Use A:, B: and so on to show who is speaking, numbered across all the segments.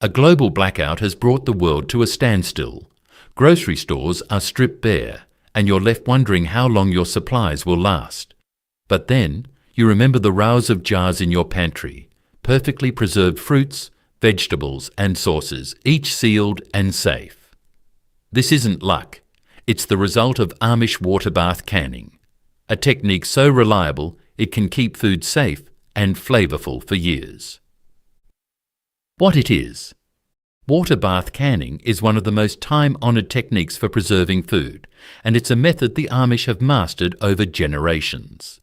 A: A global blackout has brought the world to a standstill. Grocery stores are stripped bare, and you're left wondering how long your supplies will last. But then, you remember the rows of jars in your pantry, perfectly preserved fruits, vegetables and sauces, each sealed and safe. This isn't luck. It's the result of Amish water bath canning, a technique so reliable it can keep food safe and flavorful for years. What it is. Water bath canning is one of the most time-honoured techniques for preserving food, and it's a method the Amish have mastered over generations.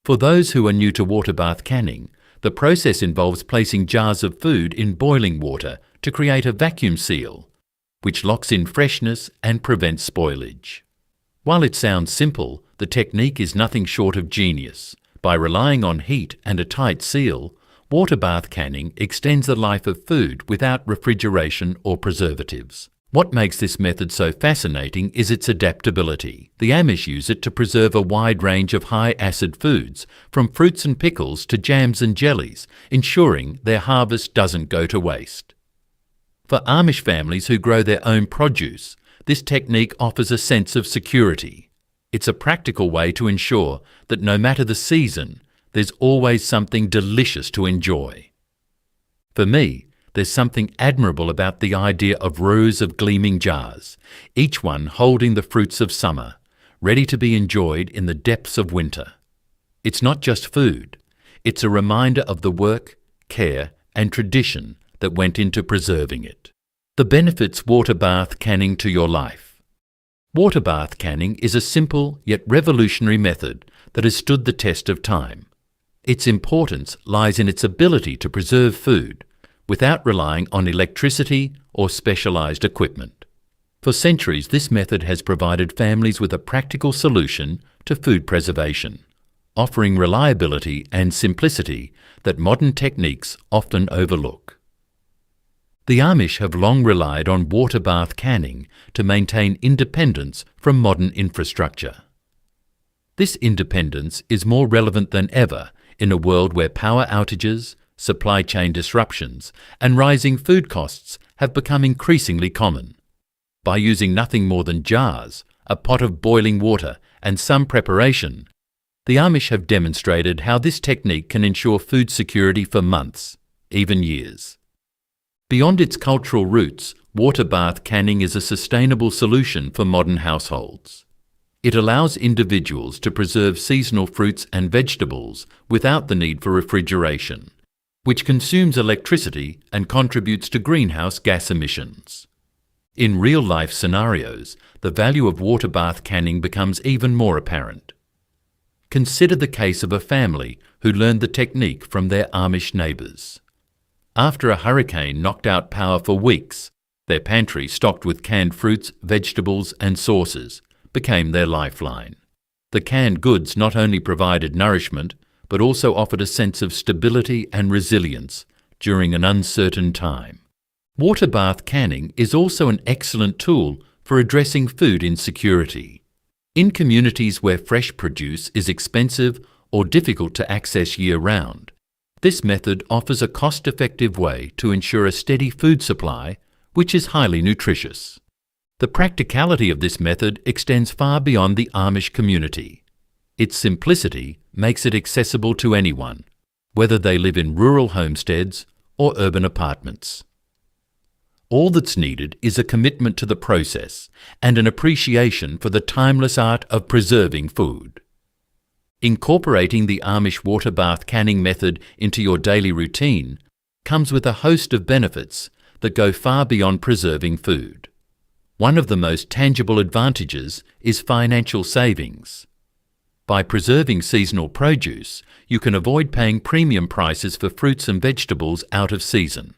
A: For those who are new to water bath canning, the process involves placing jars of food in boiling water to create a vacuum seal, which locks in freshness and prevents spoilage. While it sounds simple, the technique is nothing short of genius. By relying on heat and a tight seal, water bath canning extends the life of food without refrigeration or preservatives. What makes this method so fascinating is its adaptability. The Amish use it to preserve a wide range of high-acid foods, from fruits and pickles to jams and jellies, ensuring their harvest doesn't go to waste. For Amish families who grow their own produce, this technique offers a sense of security. It's a practical way to ensure that no matter the season, there's always something delicious to enjoy. For me, there's something admirable about the idea of rows of gleaming jars, each one holding the fruits of summer, ready to be enjoyed in the depths of winter. It's not just food, it's a reminder of the work, care, and tradition that went into preserving it. The benefits water bath canning to your life. Water bath canning is a simple yet revolutionary method that has stood the test of time. Its importance lies in its ability to preserve food without relying on electricity or specialized equipment. For centuries, this method has provided families with a practical solution to food preservation, offering reliability and simplicity that modern techniques often overlook. The Amish have long relied on water bath canning to maintain independence from modern infrastructure. This independence is more relevant than ever in a world where power outages, supply chain disruptions, and rising food costs have become increasingly common. By using nothing more than jars, a pot of boiling water, and some preparation, the Amish have demonstrated how this technique can ensure food security for months, even years. Beyond its cultural roots, water bath canning is a sustainable solution for modern households. It allows individuals to preserve seasonal fruits and vegetables without the need for refrigeration, which consumes electricity and contributes to greenhouse gas emissions. In real-life scenarios, the value of water bath canning becomes even more apparent. Consider the case of a family who learned the technique from their Amish neighbours. After a hurricane knocked out power for weeks, their pantry, stocked with canned fruits, vegetables and sauces, became their lifeline. The canned goods not only provided nourishment, but also offered a sense of stability and resilience during an uncertain time. Water bath canning is also an excellent tool for addressing food insecurity. In communities where fresh produce is expensive or difficult to access year-round, this method offers a cost-effective way to ensure a steady food supply, which is highly nutritious. The practicality of this method extends far beyond the Amish community. Its simplicity makes it accessible to anyone, whether they live in rural homesteads or urban apartments. All that's needed is a commitment to the process and an appreciation for the timeless art of preserving food. Incorporating the Amish water bath canning method into your daily routine comes with a host of benefits that go far beyond preserving food. One of the most tangible advantages is financial savings. By preserving seasonal produce, you can avoid paying premium prices for fruits and vegetables out of season.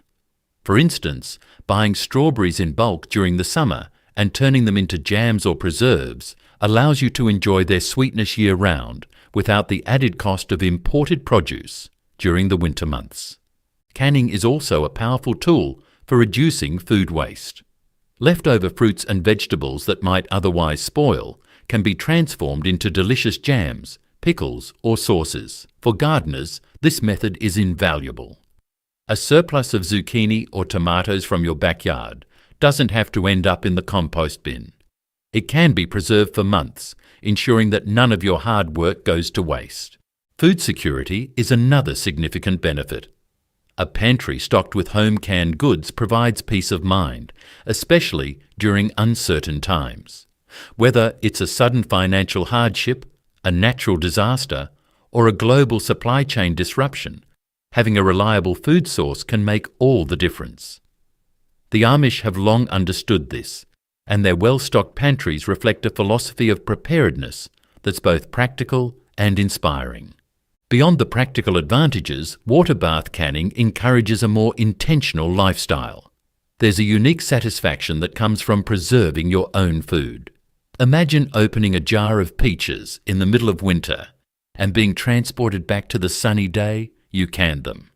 A: For instance, buying strawberries in bulk during the summer and turning them into jams or preserves allows you to enjoy their sweetness year-round without the added cost of imported produce during the winter months. Canning is also a powerful tool for reducing food waste. Leftover fruits and vegetables that might otherwise spoil can be transformed into delicious jams, pickles, or sauces. For gardeners, this method is invaluable. A surplus of zucchini or tomatoes from your backyard doesn't have to end up in the compost bin. It can be preserved for months, ensuring that none of your hard work goes to waste. Food security is another significant benefit. A pantry stocked with home canned goods provides peace of mind, especially during uncertain times. Whether it's a sudden financial hardship, a natural disaster, or a global supply chain disruption, having a reliable food source can make all the difference. The Amish have long understood this, and their well-stocked pantries reflect a philosophy of preparedness that's both practical and inspiring. Beyond the practical advantages, water bath canning encourages a more intentional lifestyle. There's a unique satisfaction that comes from preserving your own food. Imagine opening a jar of peaches in the middle of winter and being transported back to the sunny day you canned them.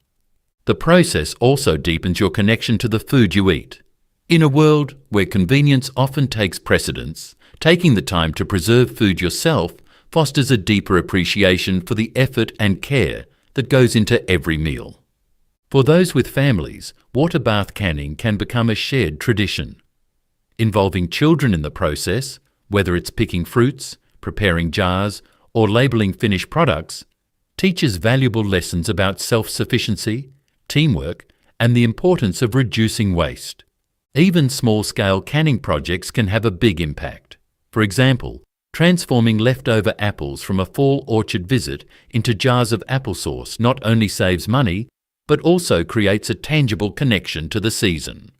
A: The process also deepens your connection to the food you eat. In a world where convenience often takes precedence, taking the time to preserve food yourself fosters a deeper appreciation for the effort and care that goes into every meal. For those with families, water bath canning can become a shared tradition. Involving children in the process, whether it's picking fruits, preparing jars, or labelling finished products, teaches valuable lessons about self-sufficiency, teamwork, and the importance of reducing waste. Even small-scale canning projects can have a big impact. For example, transforming leftover apples from a fall orchard visit into jars of applesauce not only saves money, but also creates a tangible connection to the season.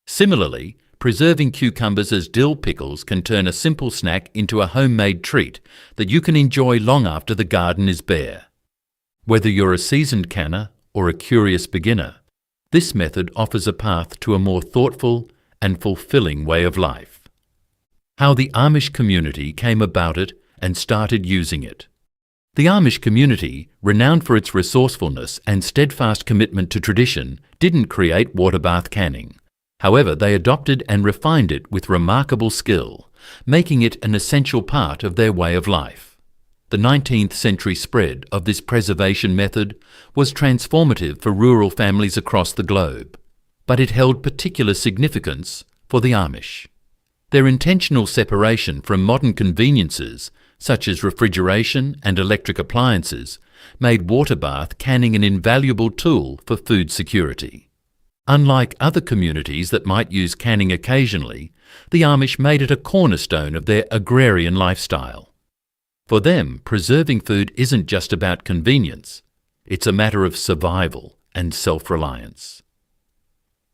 A: Similarly, preserving cucumbers as dill pickles can turn a simple snack into a homemade treat that you can enjoy long after the garden is bare. Whether you're a seasoned canner or a curious beginner, this method offers a path to a more thoughtful and fulfilling way of life. How the Amish community came about it and started using it. The Amish community, renowned for its resourcefulness and steadfast commitment to tradition, didn't create water bath canning. However, they adopted and refined it with remarkable skill, making it an essential part of their way of life. The 19th century spread of this preservation method was transformative for rural families across the globe, but it held particular significance for the Amish. Their intentional separation from modern conveniences, such as refrigeration and electric appliances, made water bath canning an invaluable tool for food security. Unlike other communities that might use canning occasionally, the Amish made it a cornerstone of their agrarian lifestyle. For them, preserving food isn't just about convenience, it's a matter of survival and self-reliance.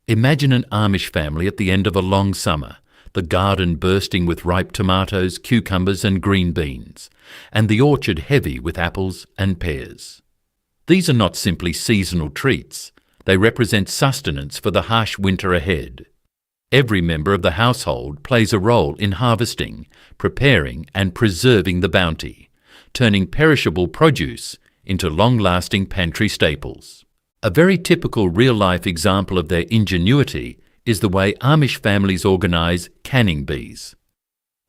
A: Imagine an Amish family at the end of a long summer, the garden bursting with ripe tomatoes, cucumbers and green beans, and the orchard heavy with apples and pears. These are not simply seasonal treats, they represent sustenance for the harsh winter ahead. Every member of the household plays a role in harvesting, preparing and preserving the bounty, turning perishable produce into long-lasting pantry staples. A very typical real-life example of their ingenuity is the way Amish families organise canning bees.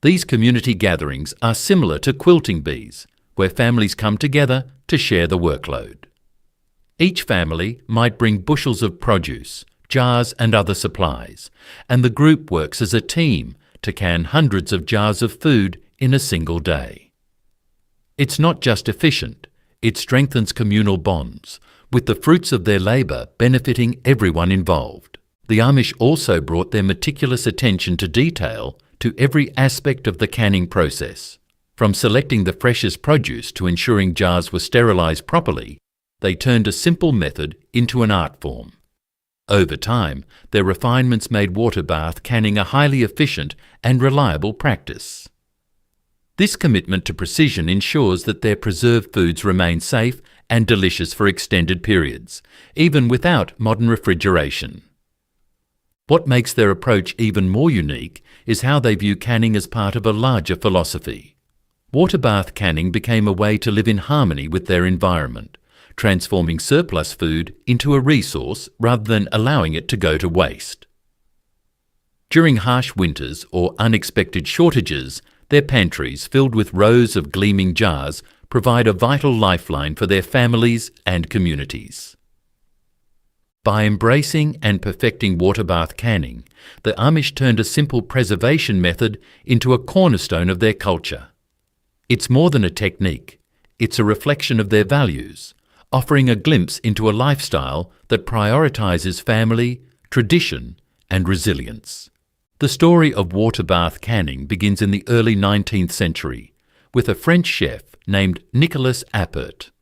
A: These community gatherings are similar to quilting bees, where families come together to share the workload. Each family might bring bushels of produce, jars and other supplies, and the group works as a team to can hundreds of jars of food in a single day. It's not just efficient, it strengthens communal bonds, with the fruits of their labour benefiting everyone involved. The Amish also brought their meticulous attention to detail to every aspect of the canning process. From selecting the freshest produce to ensuring jars were sterilised properly, they turned a simple method into an art form. Over time, their refinements made water bath canning a highly efficient and reliable practice. This commitment to precision ensures that their preserved foods remain safe and delicious for extended periods, even without modern refrigeration. What makes their approach even more unique is how they view canning as part of a larger philosophy. Water bath canning became a way to live in harmony with their environment, transforming surplus food into a resource rather than allowing it to go to waste. During harsh winters or unexpected shortages, their pantries, filled with rows of gleaming jars, provide a vital lifeline for their families and communities. By embracing and perfecting water bath canning, the Amish turned a simple preservation method into a cornerstone of their culture. It's more than a technique, it's a reflection of their values, offering a glimpse into a lifestyle that prioritizes family, tradition, and resilience. The story of water bath canning begins in the early 19th century with a French chef named Nicolas Appert.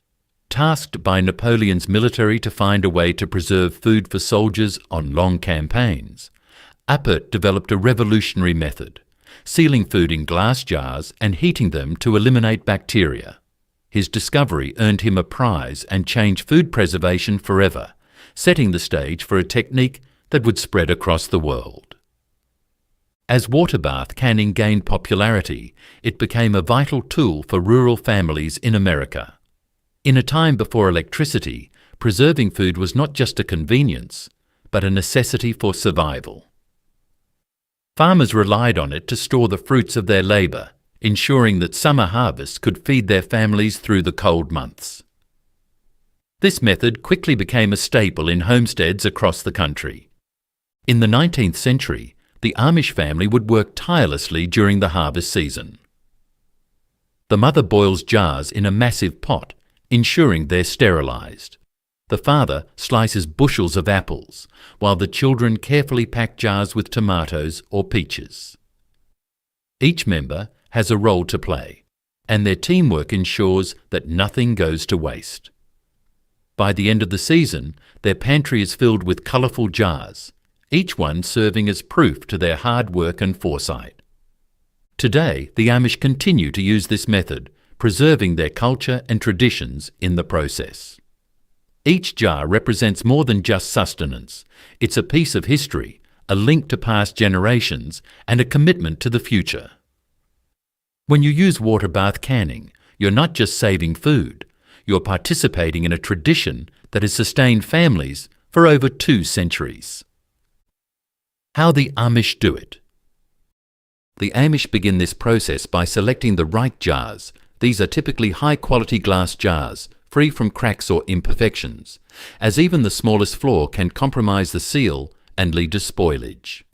A: Tasked by Napoleon's military to find a way to preserve food for soldiers on long campaigns, Appert developed a revolutionary method, sealing food in glass jars and heating them to eliminate bacteria. His discovery earned him a prize and changed food preservation forever, setting the stage for a technique that would spread across the world. As water bath canning gained popularity, it became a vital tool for rural families in America. In a time before electricity, preserving food was not just a convenience, but a necessity for survival. Farmers relied on it to store the fruits of their labour, ensuring that summer harvests could feed their families through the cold months. This method quickly became a staple in homesteads across the country. In the 19th century, the Amish family would work tirelessly during the harvest season. The mother boils jars in a massive pot, ensuring they're sterilised. The father slices bushels of apples, while the children carefully pack jars with tomatoes or peaches. Each member has a role to play, and their teamwork ensures that nothing goes to waste. By the end of the season, their pantry is filled with colourful jars, each one serving as proof to their hard work and foresight. Today, the Amish continue to use this method, preserving their culture and traditions in the process. Each jar represents more than just sustenance. It's a piece of history, a link to past generations, and a commitment to the future. When you use water bath canning, you're not just saving food, you're participating in a tradition that has sustained families for over 2 centuries. How the Amish do it. The Amish begin this process by selecting the right jars. These are typically high-quality glass jars, free from cracks or imperfections, as even the smallest flaw can compromise the seal and lead to spoilage.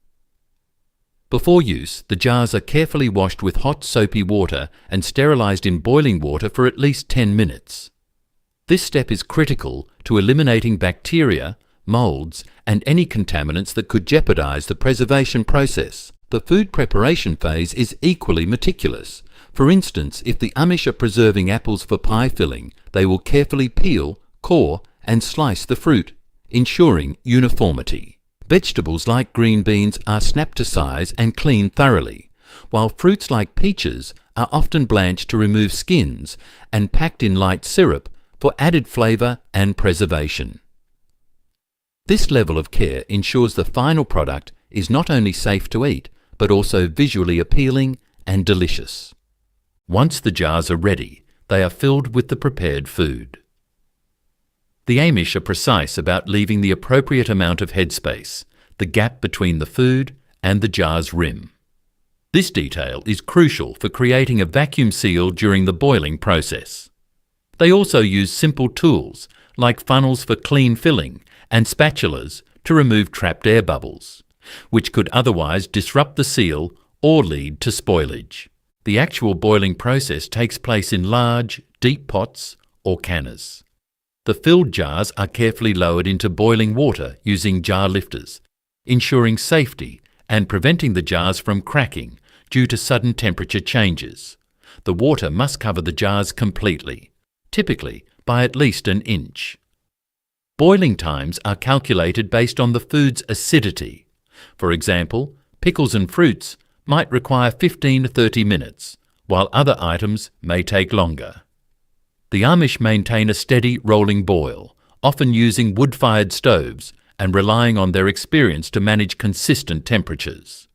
A: Before use, the jars are carefully washed with hot soapy water and sterilised in boiling water for at least 10 minutes. This step is critical to eliminating bacteria, moulds, and any contaminants that could jeopardise the preservation process. The food preparation phase is equally meticulous. For instance, if the Amish are preserving apples for pie filling, they will carefully peel, core, and slice the fruit, ensuring uniformity. Vegetables like green beans are snapped to size and cleaned thoroughly, while fruits like peaches are often blanched to remove skins and packed in light syrup for added flavour and preservation. This level of care ensures the final product is not only safe to eat, but also visually appealing and delicious. Once the jars are ready, they are filled with the prepared food. The Amish are precise about leaving the appropriate amount of headspace, the gap between the food and the jar's rim. This detail is crucial for creating a vacuum seal during the boiling process. They also use simple tools like funnels for clean filling and spatulas to remove trapped air bubbles, which could otherwise disrupt the seal or lead to spoilage. The actual boiling process takes place in large, deep pots or canners. The filled jars are carefully lowered into boiling water using jar lifters, ensuring safety and preventing the jars from cracking due to sudden temperature changes. The water must cover the jars completely, typically by at least an inch. Boiling times are calculated based on the food's acidity. For example, pickles and fruits might require 15 to 30 minutes, while other items may take longer. The Amish maintain a steady rolling boil, often using wood-fired stoves and relying on their experience to manage consistent temperatures.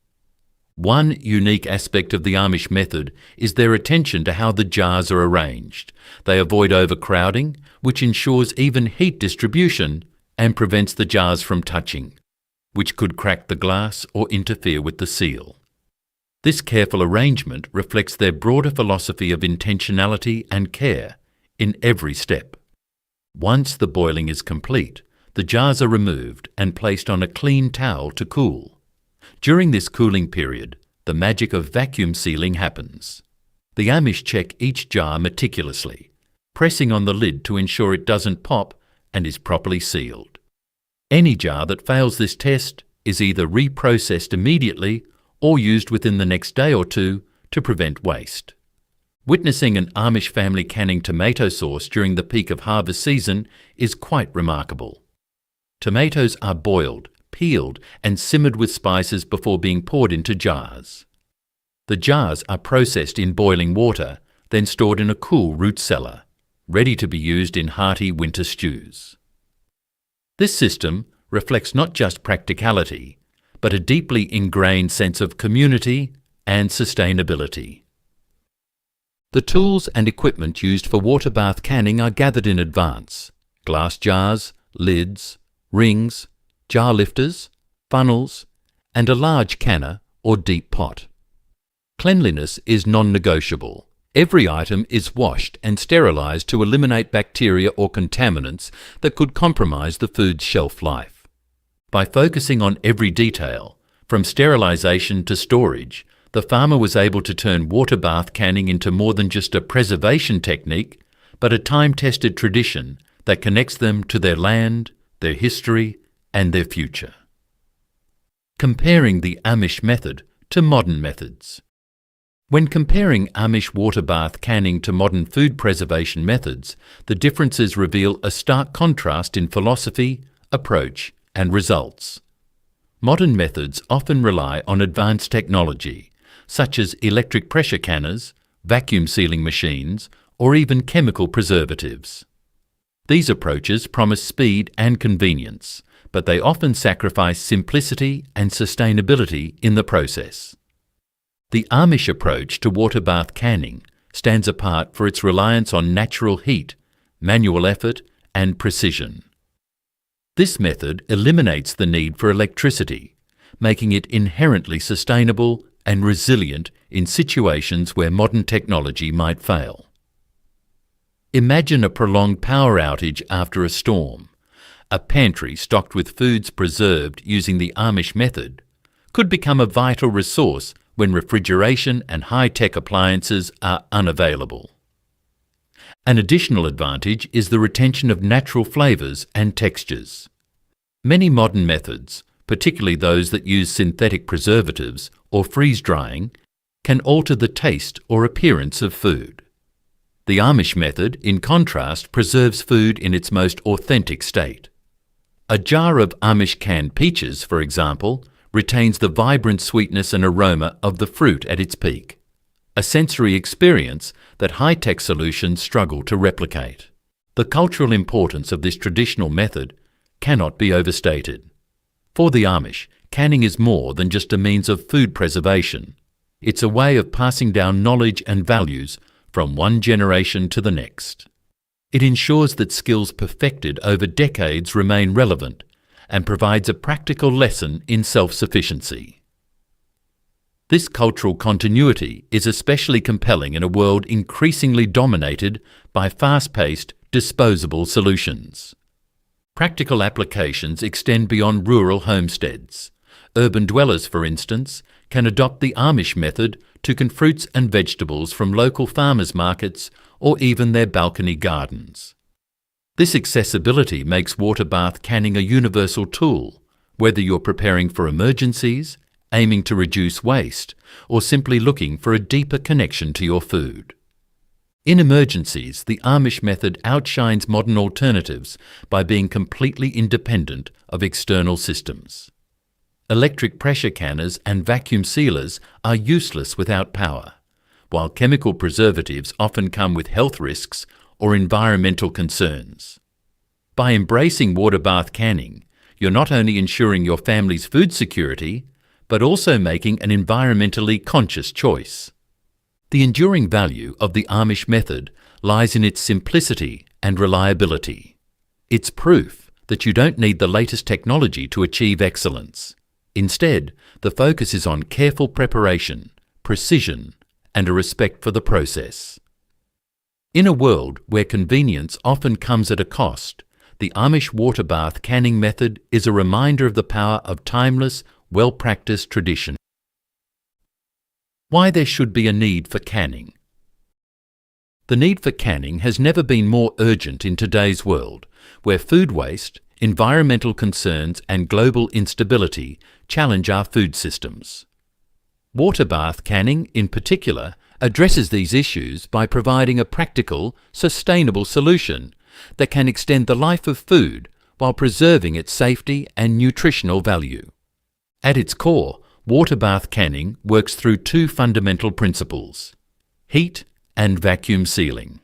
A: One unique aspect of the Amish method is their attention to how the jars are arranged. They avoid overcrowding, which ensures even heat distribution and prevents the jars from touching, which could crack the glass or interfere with the seal. This careful arrangement reflects their broader philosophy of intentionality and care in every step. Once the boiling is complete, The jars are removed and placed on a clean towel to cool. During this cooling period, the magic of vacuum sealing happens. The Amish check each jar meticulously, pressing on the lid to ensure it doesn't pop and is properly sealed. Any jar that fails this test is either reprocessed immediately or used within the next day or two to prevent waste. Witnessing an Amish family canning tomato sauce during the peak of harvest season is quite remarkable. Tomatoes are boiled, peeled, and simmered with spices before being poured into jars. The jars are processed in boiling water, then stored in a cool root cellar, ready to be used in hearty winter stews. This system reflects not just practicality, but a deeply ingrained sense of community and sustainability. The tools and equipment used for water bath canning are gathered in advance: glass jars, lids, rings, jar lifters, funnels, and a large canner or deep pot. Cleanliness is non-negotiable. Every item is washed and sterilized to eliminate bacteria or contaminants that could compromise the food's shelf life. By focusing on every detail, from sterilization to storage, the farmer was able to turn water bath canning into more than just a preservation technique, but a time-tested tradition that connects them to their land, their history, and their future. Comparing the Amish method to modern methods. When comparing Amish water bath canning to modern food preservation methods, the differences reveal a stark contrast in philosophy, approach, and results. Modern methods often rely on advanced technology, such as electric pressure canners, vacuum sealing machines, or even chemical preservatives. These approaches promise speed and convenience, but they often sacrifice simplicity and sustainability in the process. The Amish approach to water bath canning stands apart for its reliance on natural heat, manual effort, and precision. This method eliminates the need for electricity, making it inherently sustainable and resilient in situations where modern technology might fail. Imagine a prolonged power outage after a storm. A pantry stocked with foods preserved using the Amish method could become a vital resource when refrigeration and high-tech appliances are unavailable. An additional advantage is the retention of natural flavours and textures. Many modern methods, particularly those that use synthetic preservatives or freeze-drying, can alter the taste or appearance of food. The Amish method, in contrast, preserves food in its most authentic state. A jar of Amish canned peaches, for example, retains the vibrant sweetness and aroma of the fruit at its peak, a sensory experience that high-tech solutions struggle to replicate. The cultural importance of this traditional method cannot be overstated. For the Amish, canning is more than just a means of food preservation. It's a way of passing down knowledge and values from one generation to the next. It ensures that skills perfected over decades remain relevant and provides a practical lesson in self-sufficiency. This cultural continuity is especially compelling in a world increasingly dominated by fast-paced, disposable solutions. Practical applications extend beyond rural homesteads. Urban dwellers, for instance, can adopt the Amish method to can fruits and vegetables from local farmers' markets or even their balcony gardens. This accessibility makes water bath canning a universal tool, whether you're preparing for emergencies, aiming to reduce waste, or simply looking for a deeper connection to your food. In emergencies, the Amish method outshines modern alternatives by being completely independent of external systems. Electric pressure canners and vacuum sealers are useless without power, while chemical preservatives often come with health risks or environmental concerns. By embracing water bath canning, you're not only ensuring your family's food security, but also making an environmentally conscious choice. The enduring value of the Amish method lies in its simplicity and reliability. It's proof that you don't need the latest technology to achieve excellence. Instead, the focus is on careful preparation, precision, and a respect for the process. In a world where convenience often comes at a cost, the Amish water bath canning method is a reminder of the power of timeless, well-practiced tradition. Why there should be a need for canning. The need for canning has never been more urgent in today's world, where food waste, environmental concerns and global instability challenge our food systems. Water bath canning, in particular, addresses these issues by providing a practical, sustainable solution that can extend the life of food while preserving its safety and nutritional value. At its core, water bath canning works through two fundamental principles: heat and vacuum sealing.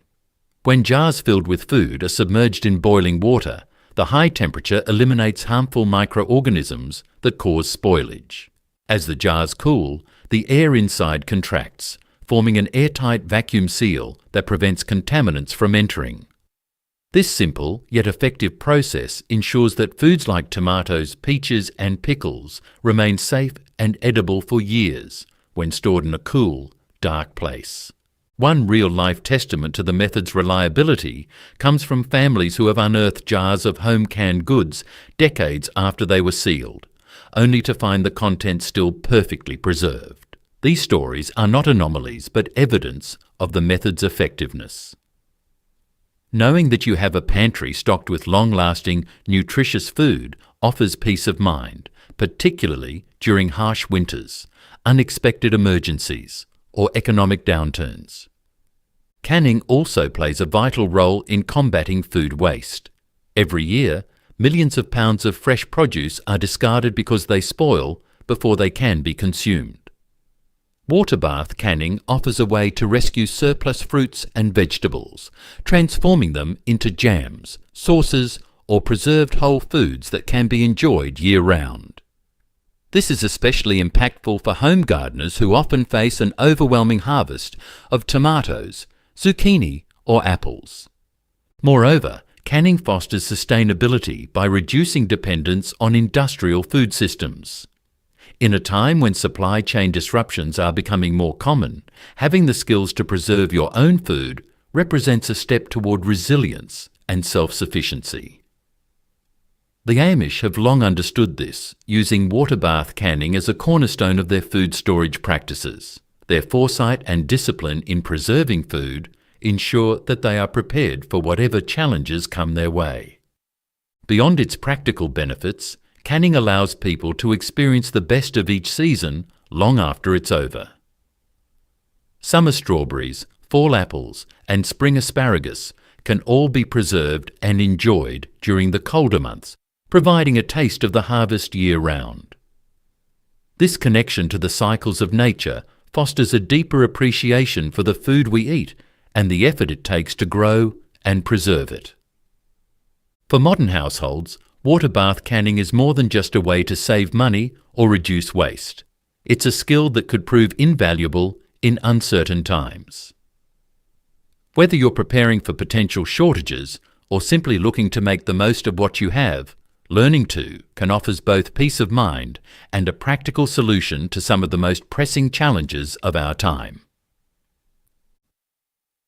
A: When jars filled with food are submerged in boiling water, the high temperature eliminates harmful microorganisms that cause spoilage. As the jars cool, the air inside contracts, forming an airtight vacuum seal that prevents contaminants from entering. This simple yet effective process ensures that foods like tomatoes, peaches and pickles remain safe and edible for years when stored in a cool, dark place. One real-life testament to the method's reliability comes from families who have unearthed jars of home-canned goods decades after they were sealed, only to find the contents still perfectly preserved. These stories are not anomalies but evidence of the method's effectiveness. Knowing that you have a pantry stocked with long-lasting, nutritious food offers peace of mind, particularly during harsh winters, unexpected emergencies, or economic downturns. Canning also plays a vital role in combating food waste. Every year, millions of pounds of fresh produce are discarded because they spoil before they can be consumed. Water bath canning offers a way to rescue surplus fruits and vegetables, transforming them into jams, sauces, or preserved whole foods that can be enjoyed year-round. This is especially impactful for home gardeners who often face an overwhelming harvest of tomatoes, zucchini, or apples. Moreover, canning fosters sustainability by reducing dependence on industrial food systems. In a time when supply chain disruptions are becoming more common, having the skills to preserve your own food represents a step toward resilience and self-sufficiency. The Amish have long understood this, using water bath canning as a cornerstone of their food storage practices. Their foresight and discipline in preserving food ensure that they are prepared for whatever challenges come their way. Beyond its practical benefits, canning allows people to experience the best of each season long after it's over. Summer strawberries, fall apples, and spring asparagus can all be preserved and enjoyed during the colder months, providing a taste of the harvest year-round. This connection to the cycles of nature fosters a deeper appreciation for the food we eat and the effort it takes to grow and preserve it. For modern households, water bath canning is more than just a way to save money or reduce waste. It's a skill that could prove invaluable in uncertain times. Whether you're preparing for potential shortages or simply looking to make the most of what you have, learning to can offers both peace of mind and a practical solution to some of the most pressing challenges of our time.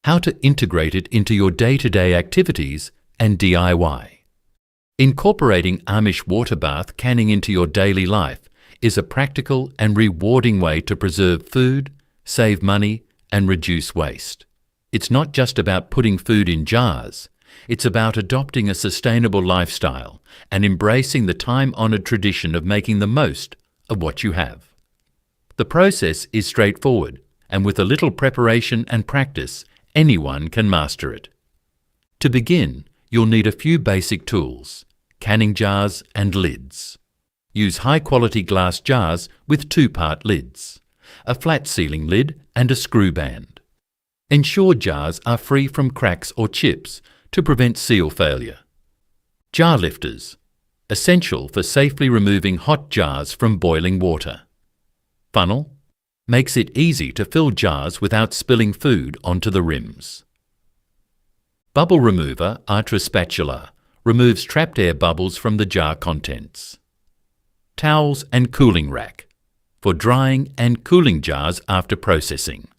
A: How to integrate it into your day-to-day activities and DIY. Incorporating Amish water bath canning into your daily life is a practical and rewarding way to preserve food, save money, and reduce waste. It's not just about putting food in jars. It's about adopting a sustainable lifestyle and embracing the time-honored tradition of making the most of what you have. The process is straightforward, and with a little preparation and practice, anyone can master it. To begin, you'll need a few basic tools: canning jars and lids. Use high-quality glass jars with two-part lids, a flat sealing lid and a screw band. Ensure jars are free from cracks or chips to prevent seal failure. Jar lifters, essential for safely removing hot jars from boiling water. Funnel, makes it easy to fill jars without spilling food onto the rims. Bubble remover Artra spatula removes trapped air bubbles from the jar contents. Towels and cooling rack, for drying and cooling jars after processing.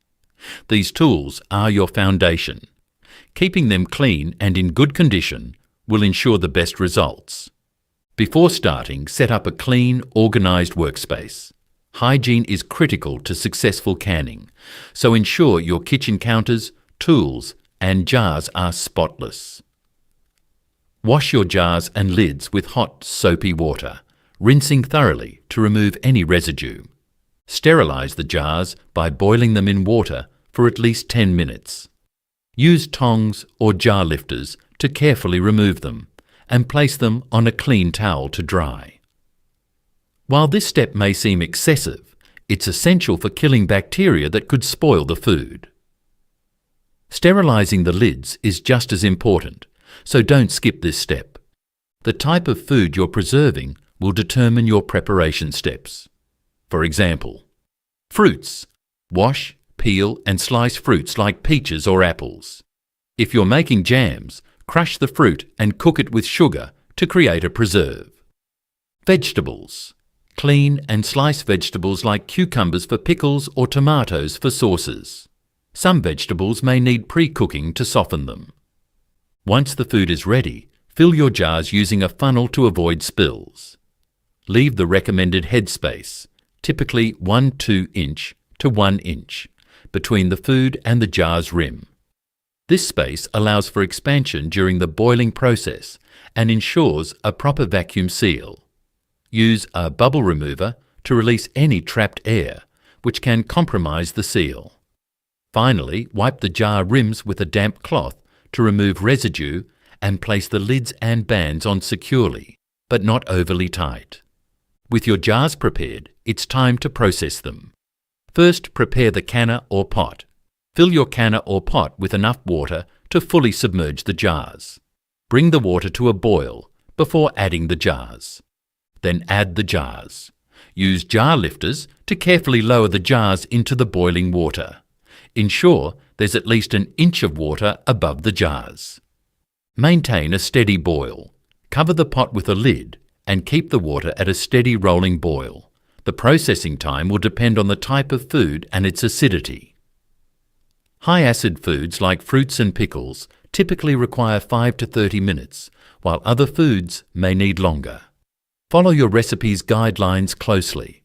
A: These tools are your foundation. Keeping them clean and in good condition will ensure the best results. Before starting, set up a clean, organised workspace. Hygiene is critical to successful canning, so ensure your kitchen counters, tools, and jars are spotless. Wash your jars and lids with hot, soapy water, rinsing thoroughly to remove any residue. Sterilise the jars by boiling them in water for at least 10 minutes. Use tongs or jar lifters to carefully remove them and place them on a clean towel to dry. While this step may seem excessive, it's essential for killing bacteria that could spoil the food. Sterilising the lids is just as important, so don't skip this step. The type of food you're preserving will determine your preparation steps. For example, fruits. Wash, peel and slice fruits like peaches or apples. If you're making jams, crush the fruit and cook it with sugar to create a preserve. Vegetables. Clean and slice vegetables like cucumbers for pickles or tomatoes for sauces. Some vegetables may need pre-cooking to soften them. Once the food is ready, fill your jars using a funnel to avoid spills. Leave the recommended headspace, typically 1-2 inch to 1 inch, between the food and the jar's rim. This space allows for expansion during the boiling process and ensures a proper vacuum seal. Use a bubble remover to release any trapped air, which can compromise the seal. Finally, wipe the jar rims with a damp cloth to remove residue and place the lids and bands on securely, but not overly tight. With your jars prepared, it's time to process them. First, prepare the canner or pot. Fill your canner or pot with enough water to fully submerge the jars. Bring the water to a boil before adding the jars. Then add the jars. Use jar lifters to carefully lower the jars into the boiling water. Ensure there's at least 1 inch of water above the jars. Maintain a steady boil. Cover the pot with a lid and keep the water at a steady rolling boil. The processing time will depend on the type of food and its acidity. High-acid foods like fruits and pickles typically require 5 to 30 minutes, while other foods may need longer. Follow your recipe's guidelines closely.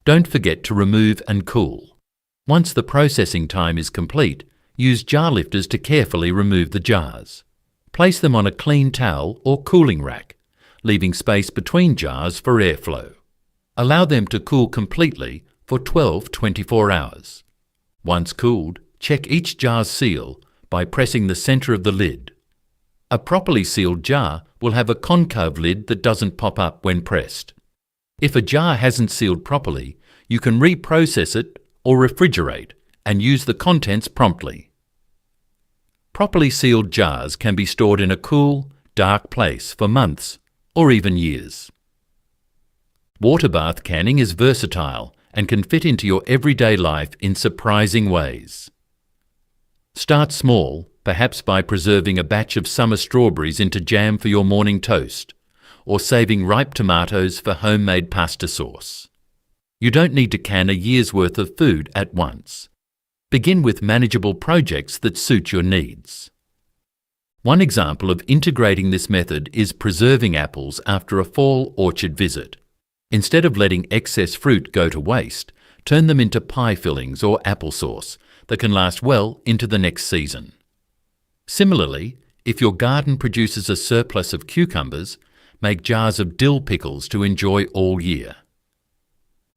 A: Don't forget to remove and cool. Once the processing time is complete, use jar lifters to carefully remove the jars. Place them on a clean towel or cooling rack, leaving space between jars for airflow. Allow them to cool completely for 12-24 hours. Once cooled, check each jar's seal by pressing the center of the lid. A properly sealed jar will have a concave lid that doesn't pop up when pressed. If a jar hasn't sealed properly, you can reprocess it or refrigerate and use the contents promptly. Properly sealed jars can be stored in a cool, dark place for months or even years. Water bath canning is versatile and can fit into your everyday life in surprising ways. Start small, perhaps by preserving a batch of summer strawberries into jam for your morning toast, or saving ripe tomatoes for homemade pasta sauce. You don't need to can a year's worth of food at once. Begin with manageable projects that suit your needs. One example of integrating this method is preserving apples after a fall orchard visit. Instead of letting excess fruit go to waste, turn them into pie fillings or applesauce that can last well into the next season. Similarly, if your garden produces a surplus of cucumbers, make jars of dill pickles to enjoy all year.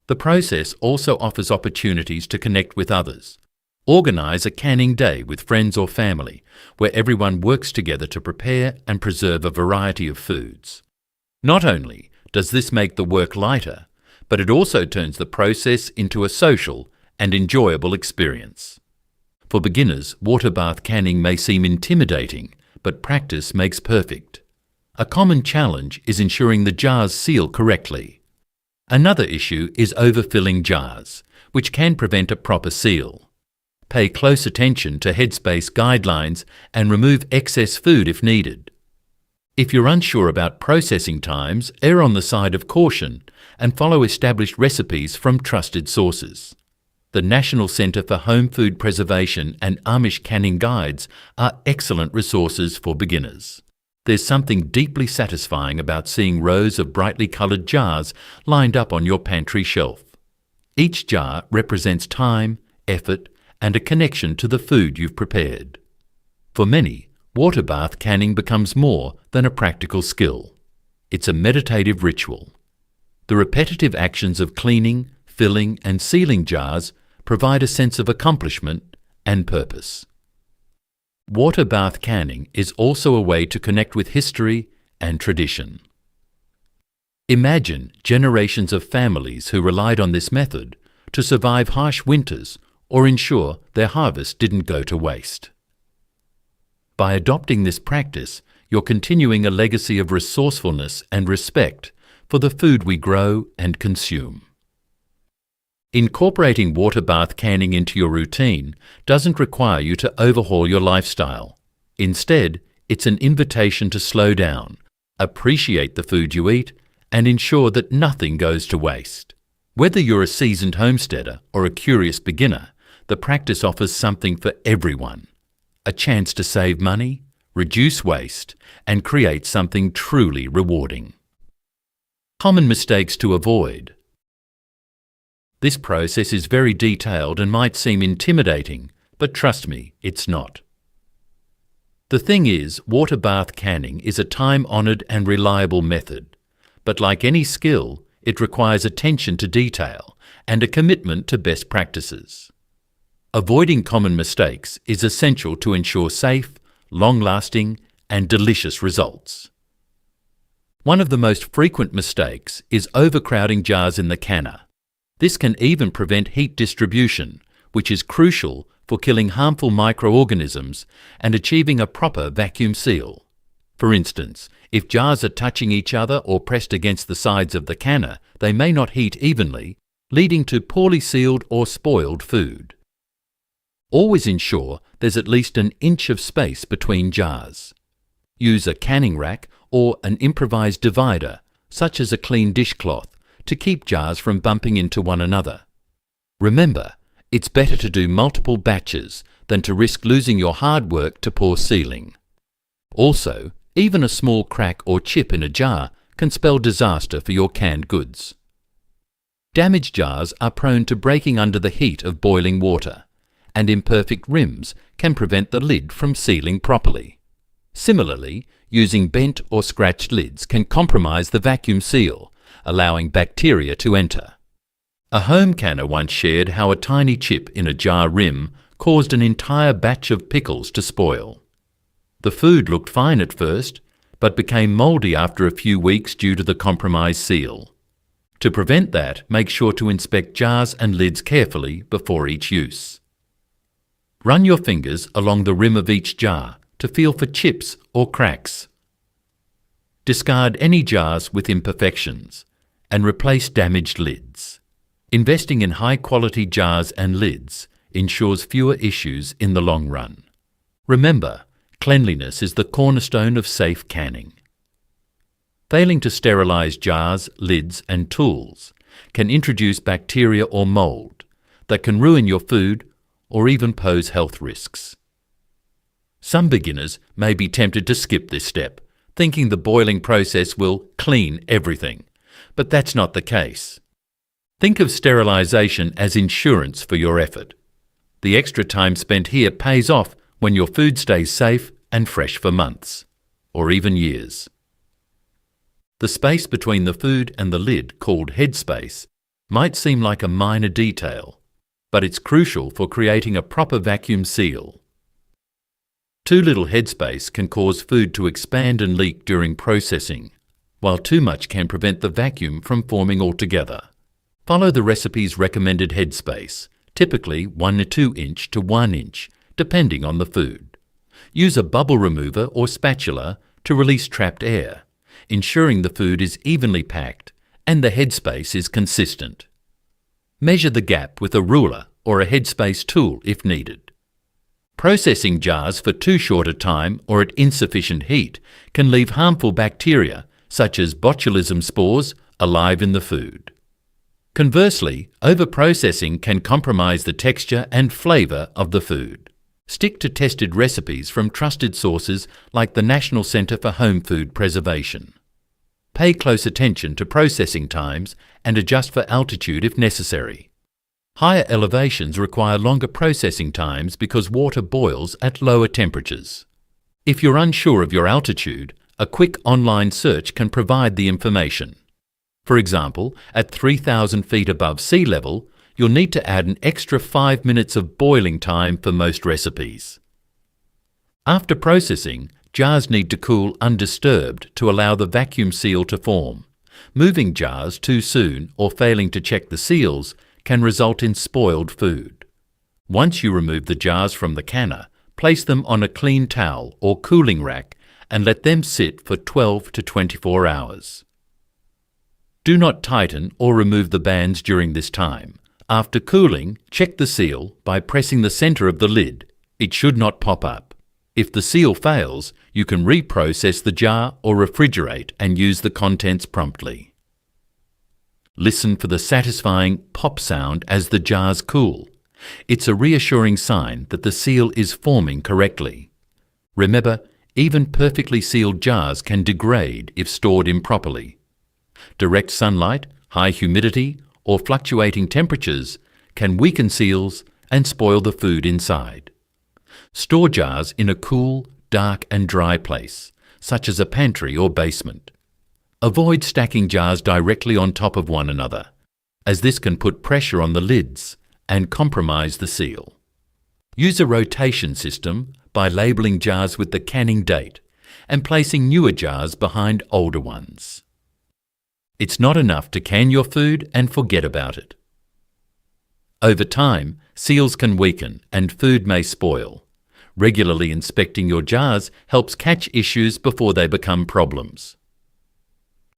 A: The process also offers opportunities to connect with others. Organise a canning day with friends or family where everyone works together to prepare and preserve a variety of foods. Not only does this make the work lighter, but it also turns the process into a social and enjoyable experience. For beginners, water bath canning may seem intimidating, but practice makes perfect. A common challenge is ensuring the jars seal correctly. Another issue is overfilling jars, which can prevent a proper seal. Pay close attention to headspace guidelines and remove excess food if needed. If you're unsure about processing times, err on the side of caution and follow established recipes from trusted sources. The National Centre for Home Food Preservation and Amish Canning Guides are excellent resources for beginners. There's something deeply satisfying about seeing rows of brightly coloured jars lined up on your pantry shelf. Each jar represents time, effort, and a connection to the food you've prepared. For many, water bath canning becomes more than a practical skill. It's a meditative ritual. The repetitive actions of cleaning, filling, and sealing jars provide a sense of accomplishment and purpose. Water bath canning is also a way to connect with history and tradition. Imagine generations of families who relied on this method to survive harsh winters or ensure their harvest didn't go to waste. By adopting this practice, you're continuing a legacy of resourcefulness and respect for the food we grow and consume. Incorporating water bath canning into your routine doesn't require you to overhaul your lifestyle. Instead, it's an invitation to slow down, appreciate the food you eat, and ensure that nothing goes to waste. Whether you're a seasoned homesteader or a curious beginner, the practice offers something for everyone. A chance to save money, reduce waste, and create something truly rewarding. Common mistakes to avoid. This process is very detailed and might seem intimidating, but trust me, it's not. The thing is, water bath canning is a time-honoured and reliable method, but like any skill, it requires attention to detail and a commitment to best practices. Avoiding common mistakes is essential to ensure safe, long-lasting, and delicious results. One of the most frequent mistakes is overcrowding jars in the canner. This can even prevent heat distribution, which is crucial for killing harmful microorganisms and achieving a proper vacuum seal. For instance, if jars are touching each other or pressed against the sides of the canner, they may not heat evenly, leading to poorly sealed or spoiled food. Always ensure there's at least an inch of space between jars. Use a canning rack or an improvised divider, such as a clean dishcloth, to keep jars from bumping into one another. Remember, it's better to do multiple batches than to risk losing your hard work to poor sealing. Also, even a small crack or chip in a jar can spell disaster for your canned goods. Damaged jars are prone to breaking under the heat of boiling water, and imperfect rims can prevent the lid from sealing properly. Similarly, using bent or scratched lids can compromise the vacuum seal, allowing bacteria to enter. A home canner once shared how a tiny chip in a jar rim caused an entire batch of pickles to spoil. The food looked fine at first, but became mouldy after a few weeks due to the compromised seal. To prevent that, make sure to inspect jars and lids carefully before each use. Run your fingers along the rim of each jar to feel for chips or cracks. Discard any jars with imperfections and replace damaged lids. Investing in high-quality jars and lids ensures fewer issues in the long run. Remember, cleanliness is the cornerstone of safe canning. Failing to sterilize jars, lids, and tools can introduce bacteria or mold that can ruin your food or even pose health risks. Some beginners may be tempted to skip this step, thinking the boiling process will clean everything, but that's not the case. Think of sterilization as insurance for your effort. The extra time spent here pays off when your food stays safe and fresh for months, or even years. The space between the food and the lid, called headspace, might seem like a minor detail, but it's crucial for creating a proper vacuum seal. Too little headspace can cause food to expand and leak during processing, while too much can prevent the vacuum from forming altogether. Follow the recipe's recommended headspace, typically 1 to 2 inch to 1 inch, depending on the food. Use a bubble remover or spatula to release trapped air, ensuring the food is evenly packed and the headspace is consistent. Measure the gap with a ruler or a headspace tool if needed. Processing jars for too short a time or at insufficient heat can leave harmful bacteria, such as botulism spores, alive in the food. Conversely, overprocessing can compromise the texture and flavour of the food. Stick to tested recipes from trusted sources like the National Centre for Home Food Preservation. Pay close attention to processing times and adjust for altitude if necessary. Higher elevations require longer processing times because water boils at lower temperatures. If you're unsure of your altitude, a quick online search can provide the information. For example, at 3,000 feet above sea level, you'll need to add an extra 5 minutes of boiling time for most recipes. After processing, jars need to cool undisturbed to allow the vacuum seal to form. Moving jars too soon or failing to check the seals can result in spoiled food. Once you remove the jars from the canner, place them on a clean towel or cooling rack and let them sit for 12 to 24 hours. Do not tighten or remove the bands during this time. After cooling, check the seal by pressing the center of the lid. It should not pop up. If the seal fails, you can reprocess the jar or refrigerate and use the contents promptly. Listen for the satisfying pop sound as the jars cool. It's a reassuring sign that the seal is forming correctly. Remember, even perfectly sealed jars can degrade if stored improperly. Direct sunlight, high humidity, or fluctuating temperatures can weaken seals and spoil the food inside. Store jars in a cool, dark and dry place, such as a pantry or basement. Avoid stacking jars directly on top of one another, as this can put pressure on the lids and compromise the seal. Use a rotation system by labeling jars with the canning date and placing newer jars behind older ones. It's not enough to can your food and forget about it. Over time, seals can weaken and food may spoil. Regularly inspecting your jars helps catch issues before they become problems.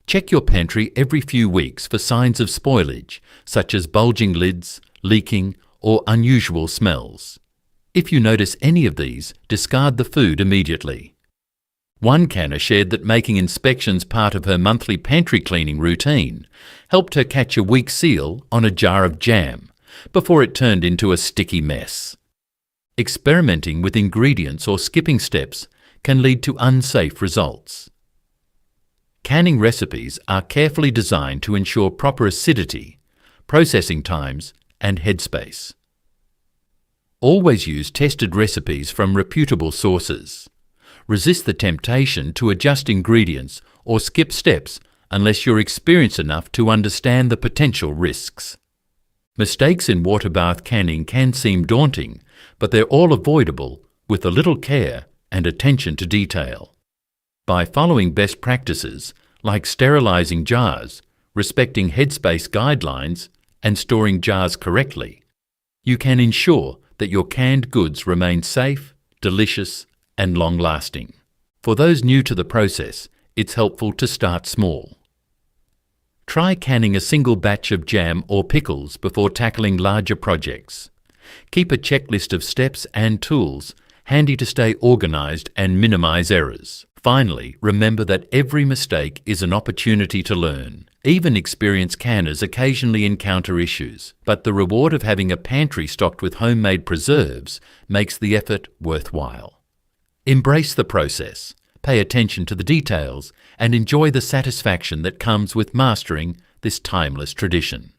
A: Check your pantry every few weeks for signs of spoilage, such as bulging lids, leaking, or unusual smells. If you notice any of these, discard the food immediately. One canner shared that making inspections part of her monthly pantry cleaning routine helped her catch a weak seal on a jar of jam before it turned into a sticky mess. Experimenting with ingredients or skipping steps can lead to unsafe results. Canning recipes are carefully designed to ensure proper acidity, processing times, and headspace. Always use tested recipes from reputable sources. Resist the temptation to adjust ingredients or skip steps unless you're experienced enough to understand the potential risks. Mistakes in water bath canning can seem daunting, but they're all avoidable with a little care and attention to detail. By following best practices like sterilizing jars, respecting headspace guidelines, and storing jars correctly, you can ensure that your canned goods remain safe, delicious, and long-lasting. For those new to the process, it's helpful to start small. Try canning a single batch of jam or pickles before tackling larger projects. Keep a checklist of steps and tools handy to stay organized and minimize errors. Finally, remember that every mistake is an opportunity to learn. Even experienced canners occasionally encounter issues, but the reward of having a pantry stocked with homemade preserves makes the effort worthwhile. Embrace the process, pay attention to the details, and enjoy the satisfaction that comes with mastering this timeless tradition.